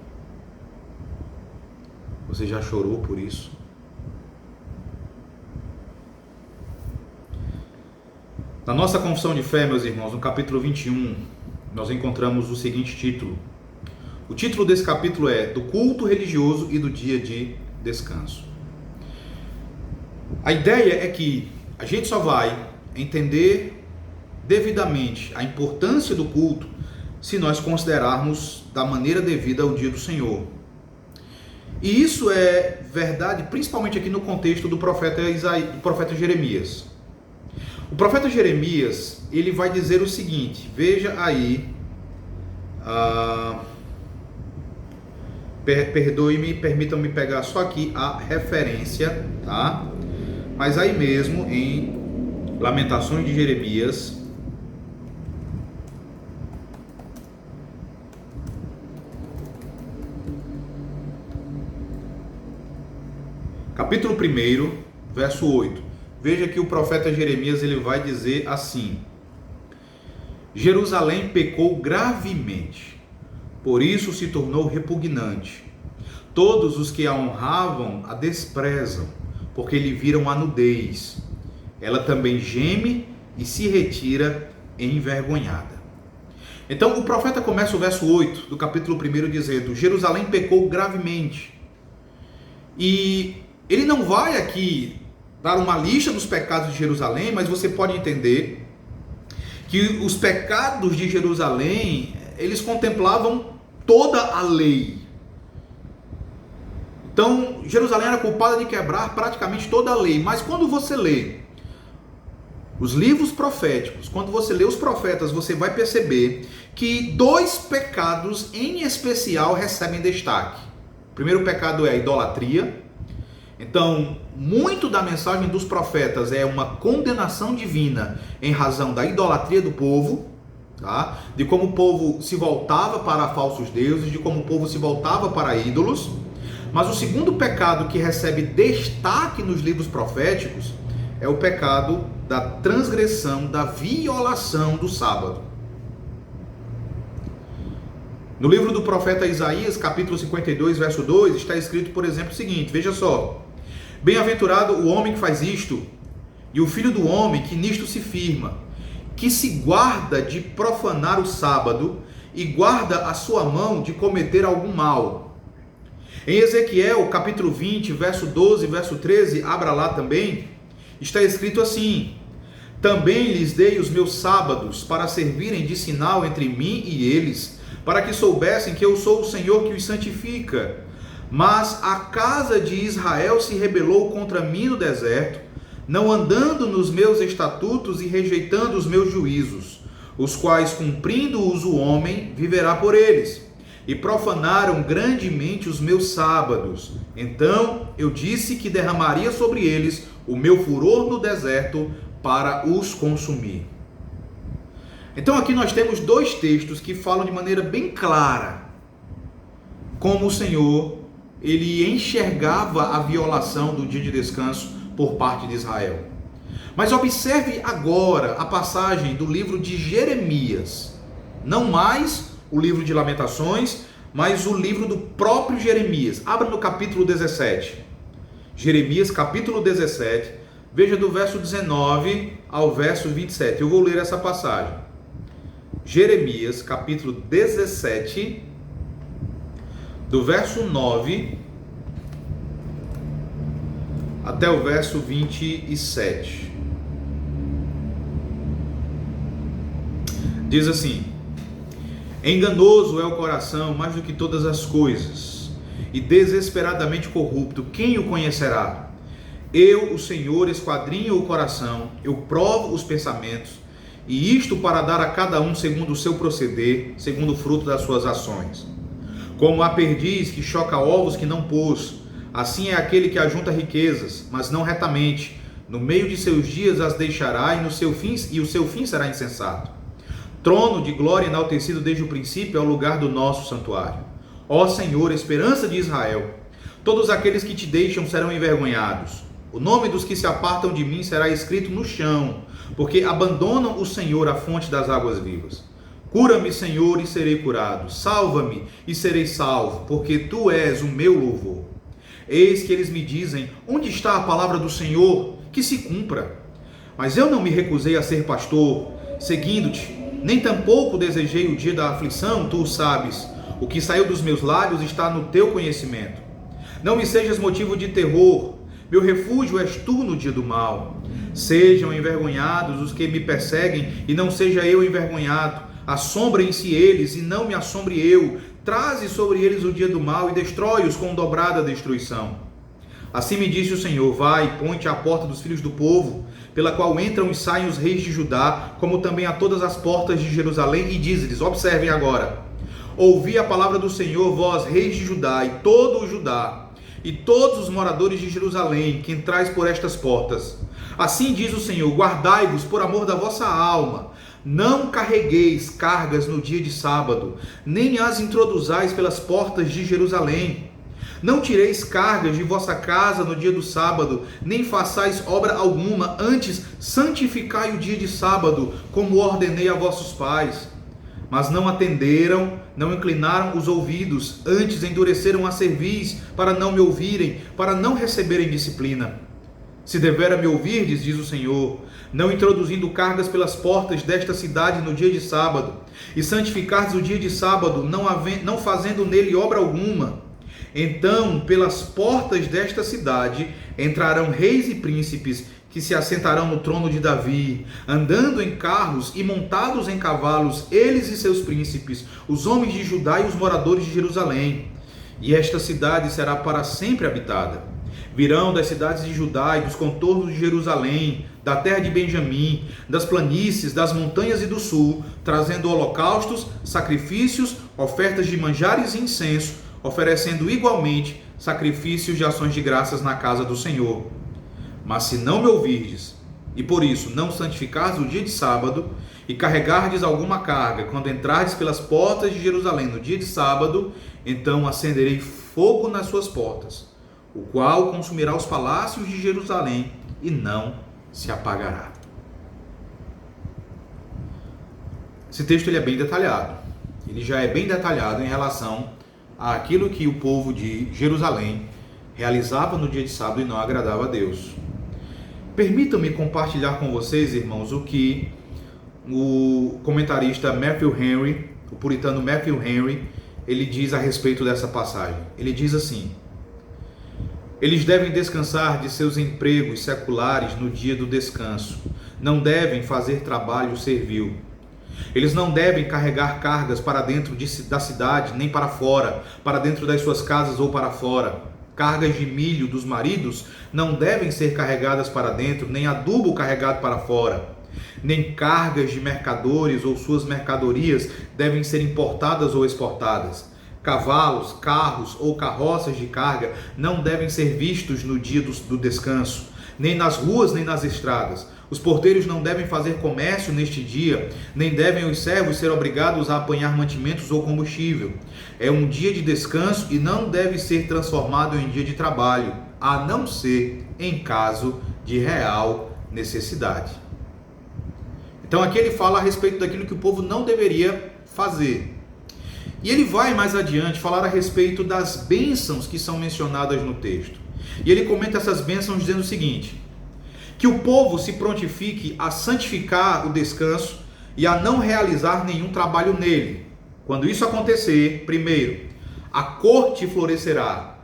Você já chorou por isso? Na nossa confissão de fé, meus irmãos, no capítulo 21, nós encontramos o seguinte título. O título desse capítulo é Do culto religioso e do dia de descanso. A ideia é que a gente só vai entender devidamente a importância do culto se nós considerarmos da maneira devida o dia do Senhor. E isso é verdade principalmente aqui no contexto do profeta Jeremias. O profeta Jeremias, ele vai dizer o seguinte, veja aí, perdoe-me, permitam-me pegar só aqui a referência, tá? Mas aí mesmo em Lamentações de Jeremias, capítulo 1, verso 8. Veja que o profeta Jeremias ele vai dizer assim: Jerusalém pecou gravemente, por isso se tornou repugnante. Todos os que a honravam a desprezam, porque lhe viram a nudez. Ela também geme e se retira envergonhada. Então o profeta começa o verso 8 do capítulo 1 dizendo: Jerusalém pecou gravemente. E ele não vai aqui dar uma lista dos pecados de Jerusalém, mas você pode entender que os pecados de Jerusalém, eles contemplavam toda a lei. Então, Jerusalém era culpada de quebrar praticamente toda a lei. Mas quando você lê os livros proféticos, quando você lê os profetas, você vai perceber que dois pecados em especial recebem destaque. O primeiro pecado é a idolatria. Então, muito da mensagem dos profetas é uma condenação divina em razão da idolatria do povo, tá? De como o povo se voltava para falsos deuses, de como o povo se voltava para ídolos. Mas o segundo pecado que recebe destaque nos livros proféticos é o pecado da transgressão, da violação do sábado. No livro do profeta Isaías, capítulo 52, verso 2, está escrito, por exemplo, o seguinte, veja só: Bem-aventurado o homem que faz isto, e o filho do homem que nisto se firma, que se guarda de profanar o sábado e guarda a sua mão de cometer algum mal. Em Ezequiel, capítulo 20, verso 12, verso 13, abra lá também, está escrito assim: Também lhes dei os meus sábados para servirem de sinal entre mim e eles, para que soubessem que eu sou o Senhor que os santifica. Mas a casa de Israel se rebelou contra mim no deserto, não andando nos meus estatutos e rejeitando os meus juízos, os quais, cumprindo-os o homem, viverá por eles. E profanaram grandemente os meus sábados. Então eu disse que derramaria sobre eles o meu furor no deserto para os consumir. Então aqui nós temos dois textos que falam de maneira bem clara como o Senhor ele enxergava a violação do dia de descanso por parte de Israel. Mas observe agora a passagem do livro de Jeremias, não mais o livro de Lamentações, mas o livro do próprio Jeremias. Abra no capítulo 17. Jeremias, capítulo 17, veja do verso 19 ao verso 27. Eu vou ler essa passagem. Jeremias, capítulo 17, do verso 9 até o verso 27. Diz assim: Enganoso é o coração mais do que todas as coisas, e desesperadamente corrupto, quem o conhecerá? Eu, o Senhor, esquadrinho o coração, eu provo os pensamentos, e isto para dar a cada um segundo o seu proceder, segundo o fruto das suas ações. Como a perdiz que choca ovos que não pôs, assim é aquele que ajunta riquezas, mas não retamente. No meio de seus dias as deixará, e o seu fim será insensato. Trono de glória enaltecido desde o princípio é o lugar do nosso santuário. Ó Senhor, esperança de Israel, todos aqueles que te deixam serão envergonhados. O nome dos que se apartam de mim será escrito no chão, porque abandonam o Senhor, a fonte das águas vivas. Cura-me, Senhor, e serei curado. Salva-me e serei salvo, porque tu és o meu louvor. Eis que eles me dizem: onde está a palavra do Senhor? Que se cumpra. Mas eu não me recusei a ser pastor, seguindo-te, nem tampouco desejei o dia da aflição, tu o sabes. O que saiu dos meus lábios está no teu conhecimento. Não me sejas motivo de terror, meu refúgio és tu no dia do mal. Sejam envergonhados os que me perseguem, e não seja eu envergonhado. Assombrem-se eles, e não me assombre eu. Traze sobre eles o dia do mal, e destrói-os com dobrada destruição. Assim me disse o Senhor: vai, põe-te à porta dos filhos do povo, pela qual entram e saem os reis de Judá, como também a todas as portas de Jerusalém, e dize-lhes: observem agora, ouvi a palavra do Senhor, vós reis de Judá, e todo o Judá, e todos os moradores de Jerusalém, que entrais por estas portas. Assim diz o Senhor: guardai-vos por amor da vossa alma, não carregueis cargas no dia de sábado, nem as introduzais pelas portas de Jerusalém. Não tireis cargas de vossa casa no dia do sábado, nem façais obra alguma, antes santificai o dia de sábado, como ordenei a vossos pais. Mas não atenderam, não inclinaram os ouvidos, antes endureceram a cerviz, para não me ouvirem, para não receberem disciplina. Se devera me ouvirdes, diz o Senhor, não introduzindo cargas pelas portas desta cidade no dia de sábado, e santificardes o dia de sábado, não fazendo nele obra alguma, então pelas portas desta cidade entrarão reis e príncipes, que se assentarão no trono de Davi, andando em carros e montados em cavalos, eles e seus príncipes, os homens de Judá e os moradores de Jerusalém. E esta cidade será para sempre habitada. Virão das cidades de Judá e dos contornos de Jerusalém, da terra de Benjamim, das planícies, das montanhas e do sul, trazendo holocaustos, sacrifícios, ofertas de manjares e incenso, oferecendo igualmente sacrifícios de ações de graças na casa do Senhor. Mas se não me ouvirdes, e por isso não santificardes o dia de sábado, e carregardes alguma carga, quando entrardes pelas portas de Jerusalém no dia de sábado, então acenderei fogo nas suas portas, o qual consumirá os palácios de Jerusalém, e não se apagará. Esse texto ele é bem detalhado. Ele já é bem detalhado em relação àquilo que o povo de Jerusalém realizava no dia de sábado e não agradava a Deus. Permitam-me compartilhar com vocês, irmãos, o que o comentarista Matthew Henry, o puritano Matthew Henry, ele diz a respeito dessa passagem. Ele diz assim: eles devem descansar de seus empregos seculares no dia do descanso. Não devem fazer trabalho servil. Eles não devem carregar cargas para dentro da cidade, nem para fora, para dentro das suas casas ou para fora. Cargas de milho dos maridos não devem ser carregadas para dentro, nem adubo carregado para fora. Nem cargas de mercadores ou suas mercadorias devem ser importadas ou exportadas. Cavalos, carros ou carroças de carga não devem ser vistos no dia do descanso, nem nas ruas nem nas estradas. Os porteiros não devem fazer comércio neste dia, nem devem os servos ser obrigados a apanhar mantimentos ou combustível. É um dia de descanso e não deve ser transformado em dia de trabalho, a não ser em caso de real necessidade. Então aqui ele fala a respeito daquilo que o povo não deveria fazer. E ele vai mais adiante falar a respeito das bênçãos que são mencionadas no texto. E ele comenta essas bênçãos dizendo o seguinte: que o povo se prontifique a santificar o descanso e a não realizar nenhum trabalho nele. Quando isso acontecer, primeiro, a corte florescerá,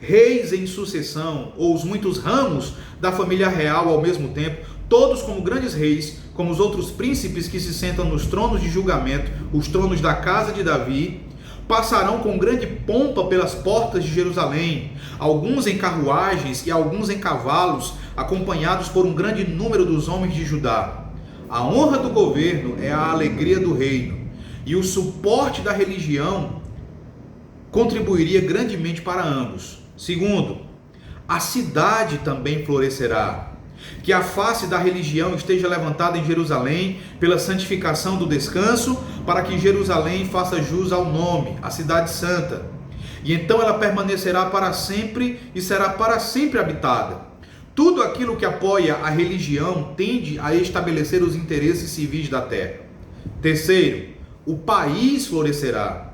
reis em sucessão, ou os muitos ramos da família real ao mesmo tempo, todos como grandes reis, como os outros príncipes que se sentam nos tronos de julgamento, os tronos da casa de Davi, passarão com grande pompa pelas portas de Jerusalém, alguns em carruagens e alguns em cavalos, acompanhados por um grande número dos homens de Judá. A honra do governo é a alegria do reino, e o suporte da religião contribuiria grandemente para ambos. Segundo, a cidade também florescerá. Que a face da religião esteja levantada em Jerusalém pela santificação do descanso, para que Jerusalém faça jus ao nome, a cidade santa. E então ela permanecerá para sempre e será para sempre habitada. Tudo aquilo que apoia a religião tende a estabelecer os interesses civis da terra. Terceiro, o país florescerá.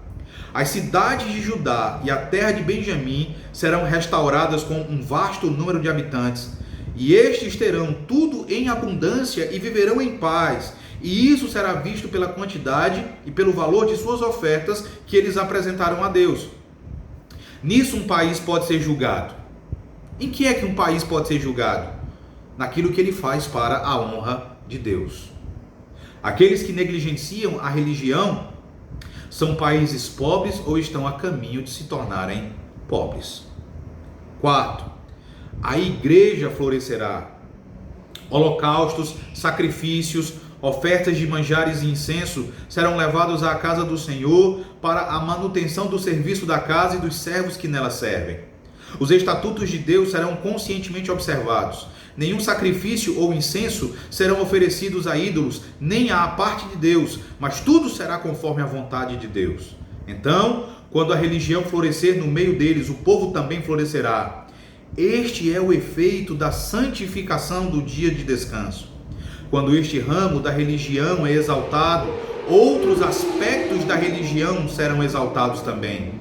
As cidades de Judá e a terra de Benjamim serão restauradas com um vasto número de habitantes, e estes terão tudo em abundância e viverão em paz, e isso será visto pela quantidade e pelo valor de suas ofertas que eles apresentarão a Deus. Nisso um país pode ser julgado. Em que é que um país pode ser julgado? Naquilo que ele faz para a honra de Deus. Aqueles que negligenciam a religião são países pobres ou estão a caminho de se tornarem pobres. Quarto, a igreja florescerá. Holocaustos, sacrifícios, ofertas de manjares e incenso serão levados à casa do Senhor para a manutenção do serviço da casa e dos servos que nela servem. Os estatutos de Deus serão conscientemente observados. Nenhum sacrifício ou incenso serão oferecidos a ídolos, nem à parte de Deus, mas tudo será conforme a vontade de Deus. Então, quando a religião florescer no meio deles, o povo também florescerá. Este é o efeito da santificação do dia de descanso. Quando este ramo da religião é exaltado, outros aspectos da religião serão exaltados também.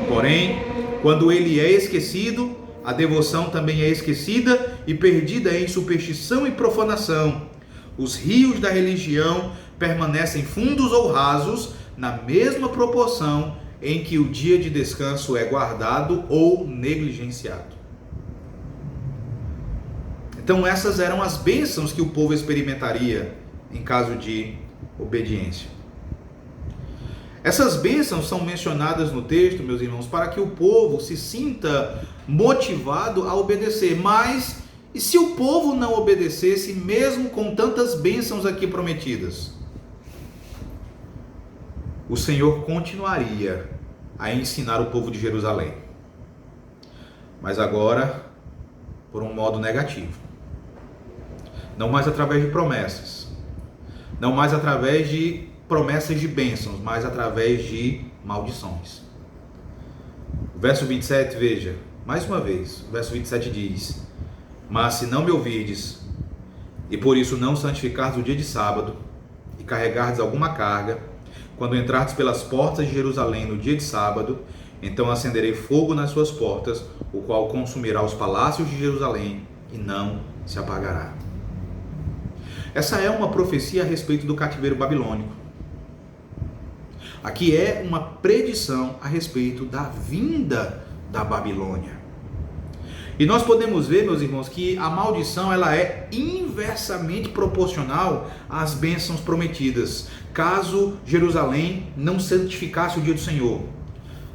Porém, quando ele é esquecido, a devoção também é esquecida e perdida em superstição e profanação. Os rios da religião permanecem fundos ou rasos na mesma proporção em que o dia de descanso é guardado ou negligenciado. Então essas eram as bênçãos que o povo experimentaria em caso de obediência. Essas bênçãos são mencionadas no texto, meus irmãos, para que o povo se sinta motivado a obedecer. Mas, e se o povo não obedecesse, mesmo com tantas bênçãos aqui prometidas? O Senhor continuaria a ensinar o povo de Jerusalém. Mas agora, por um modo negativo. Não mais através de promessas. Não mais através de promessas de bênçãos, mas através de maldições. O verso 27, veja, mais uma vez, o verso 27 diz: mas se não me ouvirdes, e por isso não santificardes o dia de sábado, e carregardes alguma carga, quando entrardes pelas portas de Jerusalém no dia de sábado, então acenderei fogo nas suas portas, o qual consumirá os palácios de Jerusalém, e não se apagará. Essa é uma profecia a respeito do cativeiro babilônico. Aqui é uma predição a respeito da vinda da Babilônia. E nós podemos ver, meus irmãos, que a maldição ela é inversamente proporcional às bênçãos prometidas, caso Jerusalém não santificasse o dia do Senhor.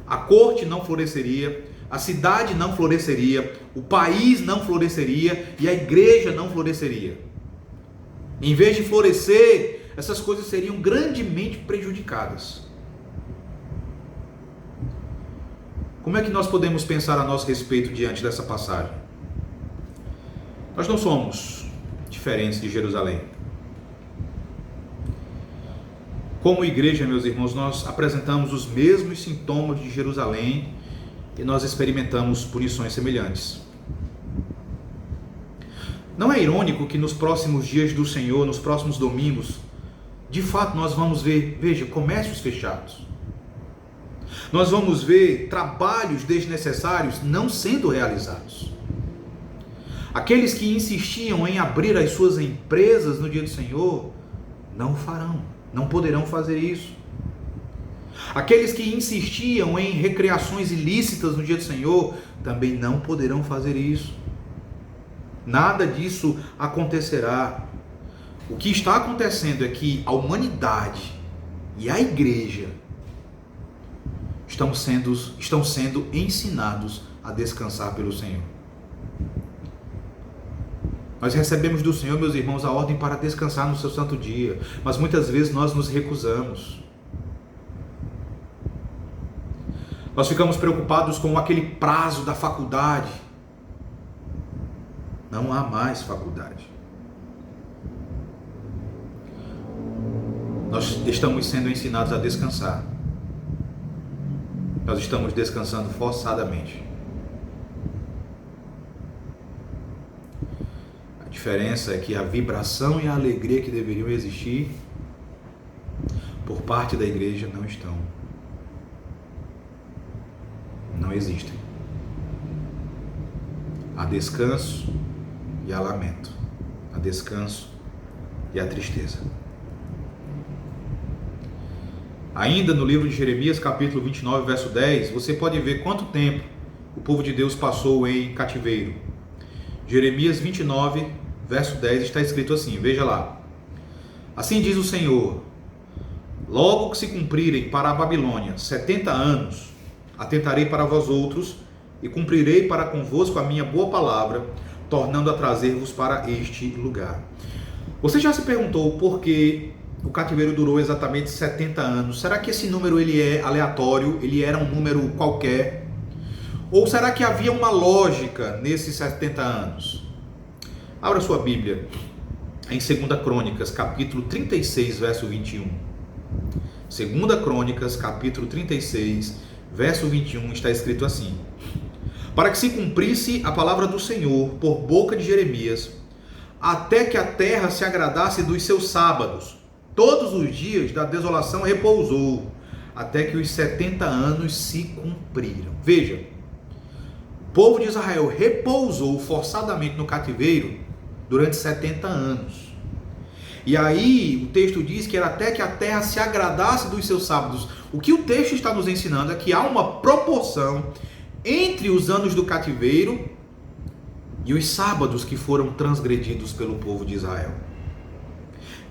A corte não floresceria, a cidade não floresceria, o país não floresceria e a igreja não floresceria. Em vez de florescer, essas coisas seriam grandemente prejudicadas. Como é que nós podemos pensar a nosso respeito diante dessa passagem? Nós não somos diferentes de Jerusalém. Como igreja, meus irmãos, nós apresentamos os mesmos sintomas de Jerusalém e nós experimentamos punições semelhantes. Não é irônico que nos próximos dias do Senhor, nos próximos domingos, de fato nós vamos ver, veja, comércios fechados. Nós vamos ver trabalhos desnecessários não sendo realizados. Aqueles que insistiam em abrir as suas empresas no dia do Senhor, não o farão, não poderão fazer isso. Aqueles que insistiam em recreações ilícitas no dia do Senhor, também não poderão fazer isso. Nada disso acontecerá. O que está acontecendo é que a humanidade e a igreja estão sendo ensinados a descansar pelo Senhor. Nós recebemos do Senhor, meus irmãos, a ordem para descansar no seu santo dia, mas muitas vezes nós nos recusamos. Nós ficamos preocupados com aquele prazo da faculdade. Não há mais faculdade. Nós estamos sendo ensinados a descansar. Nós estamos descansando forçadamente. A diferença é que a vibração e a alegria que deveriam existir por parte da igreja não estão. Não existem. Há descanso e há lamento. Há descanso e há tristeza. Ainda no livro de Jeremias, capítulo 29, verso 10, você pode ver quanto tempo o povo de Deus passou em cativeiro. Jeremias 29, verso 10, está escrito assim, veja lá. Assim diz o Senhor, logo que se cumprirem para a Babilônia 70 anos, atentarei para vós outros e cumprirei para convosco a minha boa palavra, tornando a trazer-vos para este lugar. Você já se perguntou por que o cativeiro durou exatamente 70 anos? Será que esse número ele é aleatório? Ele era um número qualquer? Ou será que havia uma lógica nesses 70 anos? Abra sua Bíblia em 2 Crônicas, capítulo 36, verso 21. 2 Crônicas, capítulo 36, verso 21, está escrito assim: para que se cumprisse a palavra do Senhor por boca de Jeremias, até que a terra se agradasse dos seus sábados. Todos os dias da desolação repousou, até que os 70 anos se cumpriram. Veja, o povo de Israel repousou forçadamente no cativeiro durante 70 anos. E aí o texto diz que era até que a terra se agradasse dos seus sábados. O que o texto está nos ensinando é que há uma proporção entre os anos do cativeiro e os sábados que foram transgredidos pelo povo de Israel.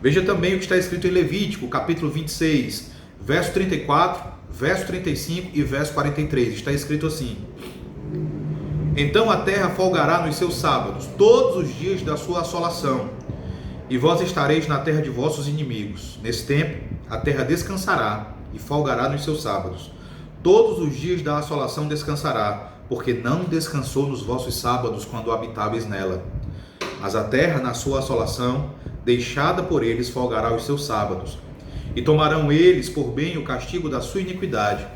Veja também o que está escrito em Levítico, capítulo 26, verso 34, verso 35 e verso 43. Está escrito assim: então a terra folgará nos seus sábados, todos os dias da sua assolação, e vós estareis na terra de vossos inimigos. Nesse tempo, a terra descansará e folgará nos seus sábados. Todos os dias da assolação descansará, porque não descansou nos vossos sábados quando habitáveis nela. Mas a terra, na sua assolação, deixada por eles, folgará os seus sábados. E tomarão eles por bem o castigo da sua iniquidade,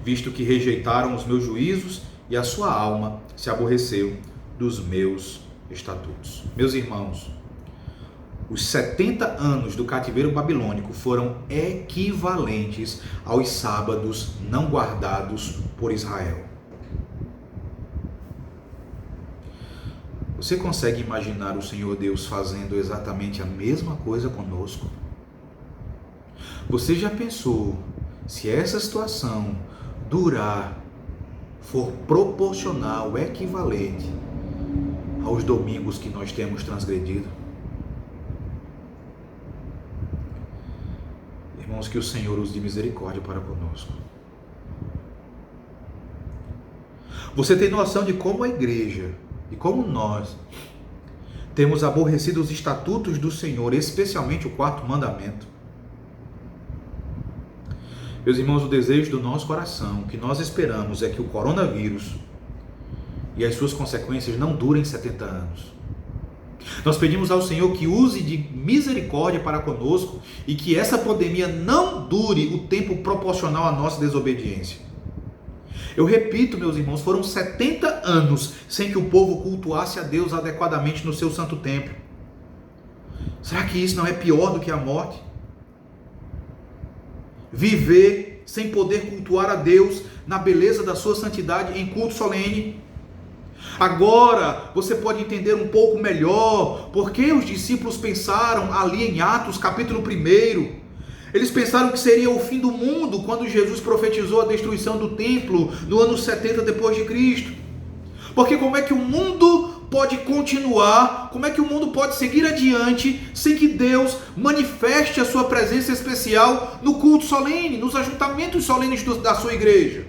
visto que rejeitaram os meus juízos e a sua alma se aborreceu dos meus estatutos. Meus irmãos, os 70 anos do cativeiro babilônico foram equivalentes aos sábados não guardados por Israel. Você consegue imaginar o Senhor Deus fazendo exatamente a mesma coisa conosco? Você já pensou se essa situação durar, for proporcional, equivalente aos domingos que nós temos transgredido? Irmãos, que o Senhor use de misericórdia para conosco. Você tem noção de como a igreja e como nós temos aborrecido os estatutos do Senhor, especialmente o quarto mandamento? Meus irmãos, o desejo do nosso coração, o que nós esperamos é que o coronavírus e as suas consequências não durem 70 anos. Nós pedimos ao Senhor que use de misericórdia para conosco e que essa pandemia não dure o tempo proporcional à nossa desobediência. Eu repito, meus irmãos, foram 70 anos sem que o povo cultuasse a Deus adequadamente no seu santo templo. Será que isso não é pior do que a morte? Viver sem poder cultuar a Deus na beleza da sua santidade em culto solene. Agora você pode entender um pouco melhor porque os discípulos pensaram ali em Atos capítulo 1. Eles pensaram que seria o fim do mundo quando Jesus profetizou a destruição do templo no ano 70 depois de Cristo. Porque como é que o mundo pode continuar, como é que o mundo pode seguir adiante sem que Deus manifeste a sua presença especial no culto solene, nos ajuntamentos solenes da sua igreja?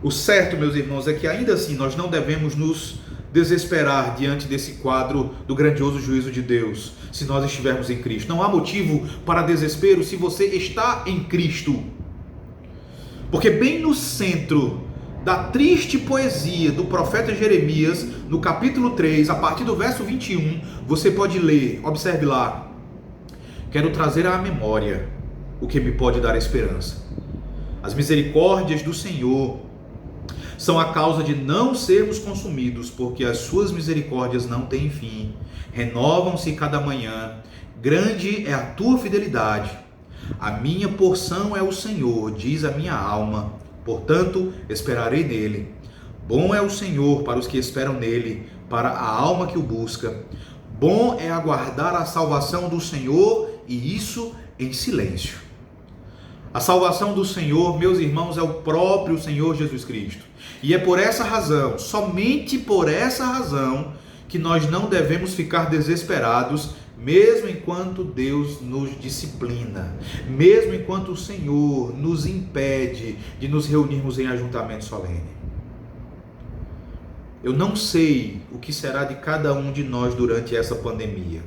O certo, meus irmãos, é que ainda assim nós não devemos nos desesperar diante desse quadro do grandioso juízo de Deus, se nós estivermos em Cristo. Não há motivo para desespero se você está em Cristo. Porque bem no centro da triste poesia do profeta Jeremias, no capítulo 3, a partir do verso 21, você pode ler, observe lá: quero trazer à memória o que me pode dar esperança. As misericórdias do Senhor são a causa de não sermos consumidos, porque as suas misericórdias não têm fim, renovam-se cada manhã, grande é a tua fidelidade. A minha porção é o Senhor, diz a minha alma, portanto esperarei nele. Bom é o Senhor para os que esperam nele, para a alma que o busca. Bom é aguardar a salvação do Senhor, e isso em silêncio. A salvação do Senhor, meus irmãos, é o próprio Senhor Jesus Cristo. E é por essa razão, somente por essa razão, que nós não devemos ficar desesperados, mesmo enquanto Deus nos disciplina, mesmo enquanto o Senhor nos impede de nos reunirmos em ajuntamento solene. Eu não sei o que será de cada um de nós durante essa pandemia.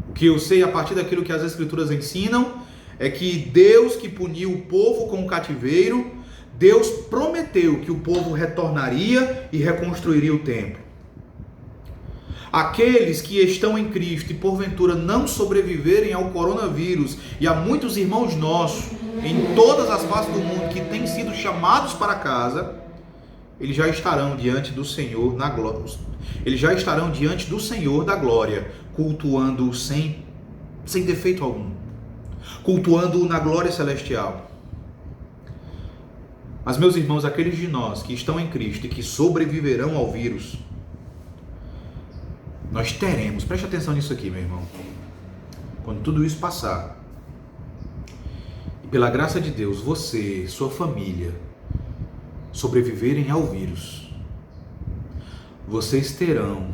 O que eu sei a partir daquilo que as Escrituras ensinam é que Deus, que puniu o povo com o cativeiro, Deus prometeu que o povo retornaria e reconstruiria o templo. Aqueles que estão em Cristo e porventura não sobreviverem ao coronavírus, e há muitos irmãos nossos em todas as partes do mundo que têm sido chamados para casa, eles já estarão diante do Senhor na glória. Eles já estarão diante do Senhor da glória, cultuando-o sem defeito algum, cultuando-o na glória celestial. Mas, meus irmãos, aqueles de nós que estão em Cristo e que sobreviverão ao vírus, nós teremos, preste atenção nisso aqui, meu irmão, quando tudo isso passar, e pela graça de Deus, você, sua família, sobreviverem ao vírus, vocês terão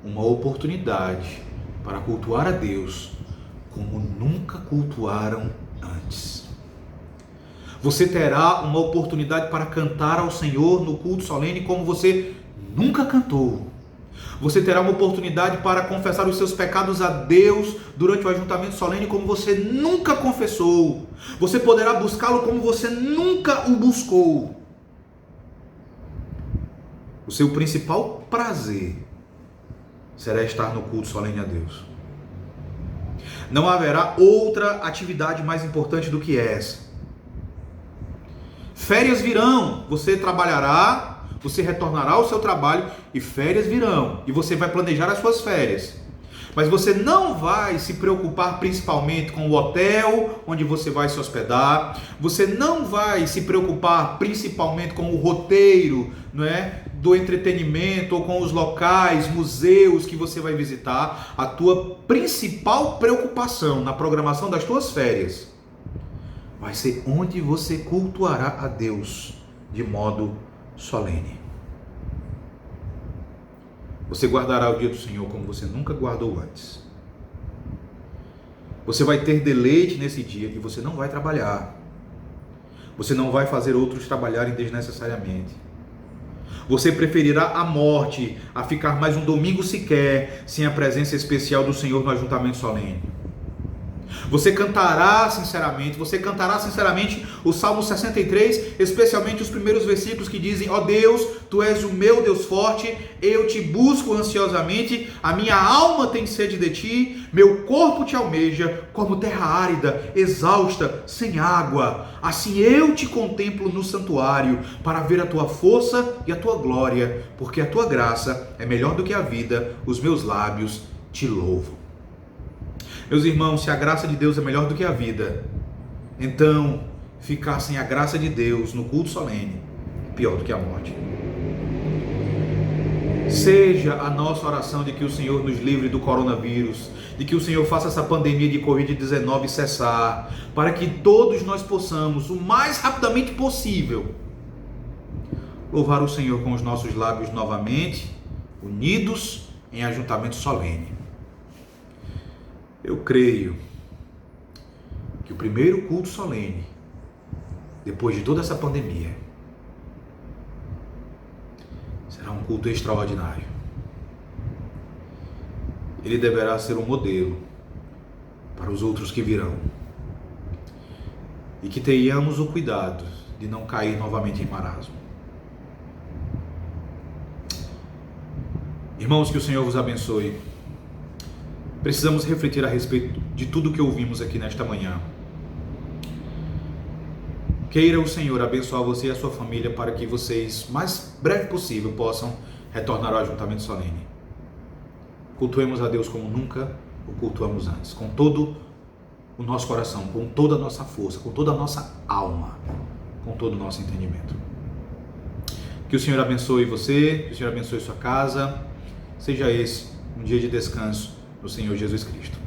uma oportunidade para cultuar a Deus como nunca cultuaram antes. Você terá uma oportunidade para cantar ao Senhor no culto solene como você nunca cantou. Você terá uma oportunidade para confessar os seus pecados a Deus durante o ajuntamento solene como você nunca confessou. Você poderá buscá-lo como você nunca o buscou. O seu principal prazer será estar no culto solene a Deus. Não haverá outra atividade mais importante do que essa. Férias virão, você trabalhará, você retornará ao seu trabalho e férias virão. E você vai planejar as suas férias. Mas você não vai se preocupar principalmente com o hotel onde você vai se hospedar. Você não vai se preocupar principalmente com o roteiro, não é, do entretenimento ou com os locais, museus que você vai visitar. A tua principal preocupação na programação das tuas férias vai ser onde você cultuará a Deus de modo solene. Você guardará o dia do Senhor como você nunca guardou antes. Você vai ter deleite nesse dia e você não vai trabalhar. Você não vai fazer outros trabalharem desnecessariamente. Você preferirá a morte a ficar mais um domingo sequer sem a presença especial do Senhor no ajuntamento solene. Você cantará sinceramente o Salmo 63, especialmente os primeiros versículos que dizem: ó Deus, Tu és o meu Deus forte, eu te busco ansiosamente, a minha alma tem sede de Ti, meu corpo te almeja como terra árida, exausta, sem água. Assim eu te contemplo no santuário, para ver a Tua força e a Tua glória, porque a Tua graça é melhor do que a vida, os meus lábios te louvam. Meus irmãos, se a graça de Deus é melhor do que a vida, então ficar sem a graça de Deus no culto solene é pior do que a morte. Seja a nossa oração de que o Senhor nos livre do coronavírus, de que o Senhor faça essa pandemia de Covid-19 cessar, para que todos nós possamos, o mais rapidamente possível, louvar o Senhor com os nossos lábios novamente, unidos em ajuntamento solene. Eu creio que o primeiro culto solene, depois de toda essa pandemia, será um culto extraordinário. Ele deverá ser um modelo para os outros que virão. E que tenhamos o cuidado de não cair novamente em marasmo. Irmãos, que o Senhor vos abençoe. Precisamos refletir a respeito de tudo que ouvimos aqui nesta manhã. Queira o Senhor abençoar você e a sua família para que vocês, mais breve possível, possam retornar ao ajuntamento solene. Cultuemos a Deus como nunca o cultuamos antes, com todo o nosso coração, com toda a nossa força, com toda a nossa alma, com todo o nosso entendimento. Que o Senhor abençoe você, que o Senhor abençoe sua casa. Seja esse um dia de descanso no Senhor Jesus Cristo.